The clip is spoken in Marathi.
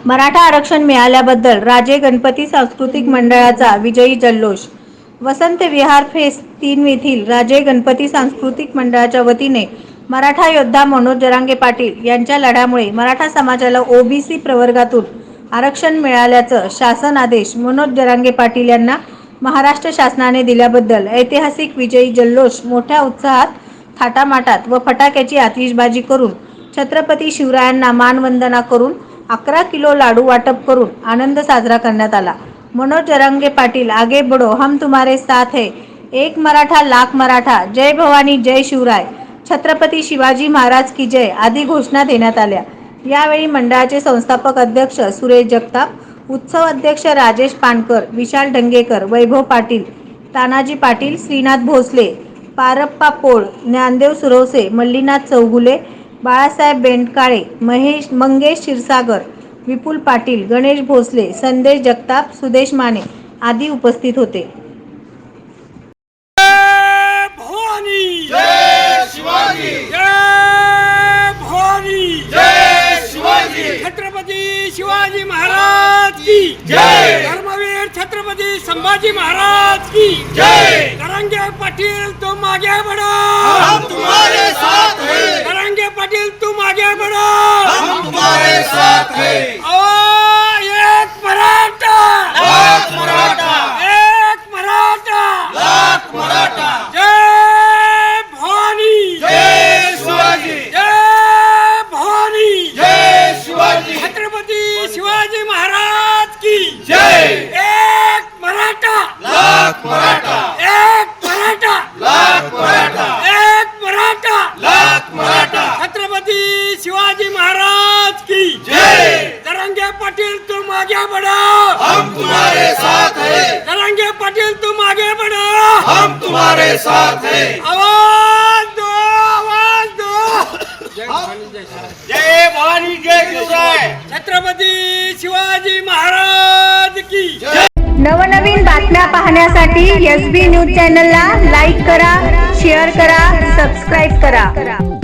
मराठा आरक्षण मिळाल्याबद्दल राजे गणपती सांस्कृतिक मंडळाचा विजयी जल्लोष। वसंत विहार फेस 3 येथील राजे गणपती सांस्कृतिक मंडळाच्या वतीने मराठा योद्धा मनोज जरांगे पाटील यांच्या लढ्यामुळे मराठा समाजाला ओबीसी प्रवर्गातून आरक्षण मिळाल्याचं शासन आदेश मनोज जरांगे पाटील यांना महाराष्ट्र शासनाने दिल्याबद्दल ऐतिहासिक विजयी जल्लोष मोठ्या उत्साहात, थाटामाटात व फटाक्याची आतिषबाजी करून छत्रपती शिवरायांना मानवंदना करून 11 किलो लाडू वाटप करून आनंद साजरा करण्यात आला। मनोज जरांगे पाटील आगे बढ़ो हम तुम्हारे साथ है, एक मराठा लाख मराठा, जय भवानी जय शिवराय, छत्रपती शिवाजी महाराज की जय आदी घोषणा देण्यात आल्या। यावेळी मंडळाचे संस्थापक अध्यक्ष सुरेश जगताप, उत्सव अध्यक्ष राजेश पानकर, विशाल ढंगेकर, वैभव पाटील, तानाजी पाटील, श्रीनाथ भोसले, पारप्पा पोळ, ज्ञानदेव सुरवसे, मल्लीनाथ चौगुले, बाळासाहेब बेंडकाळे, मंगेश क्षीरसागर, विपुल पाटील, गणेश भोसले, संदेश जगताप, सुदेश माने आदी उपस्थित होते। जय भवानी जय शिवाजी, जय भवानी जय शिवाजी, छत्रपती शिवाजी महाराज की जय, धर्मवीर छत्रपती संभाजी महाराज की जय। जरांगे पाटील तुम आगे बढ़ो, हम तुम्हारे साथ हैं। जरांगे पाटील तुम आगे बढ़ो, हम तुम्हारे साथ हैं। एक मराठा लाख मराठा, एक मराठा लाख मराठा, जय भवानी जय शिवाजी, जय भवानी जय शिवाजी, छत्रपती शिवाजी महाराज की जय। एक मराठा लाख मराठा, एक मराठा लाख मराठा, एक मराठा लाख मराठा, छत्रपती शिवाजी महाराज की जय। जरांगे पाटील तुम आगे बढ़ो, हम तुम्हारे साथ हैं। जरांगे पाटील तुम आगे बढ़ो, हम तुम्हारे साथ हैं। आवाज दो, आवाज दो। जय भवानी जय शिवराय, छत्रपती शिवाजी महाराज की जय। नवनवीन बातम्या पाहण्यासाठी SB न्यूज चॅनलला लाईक करा, शेअर करा, सबस्क्राईब करा।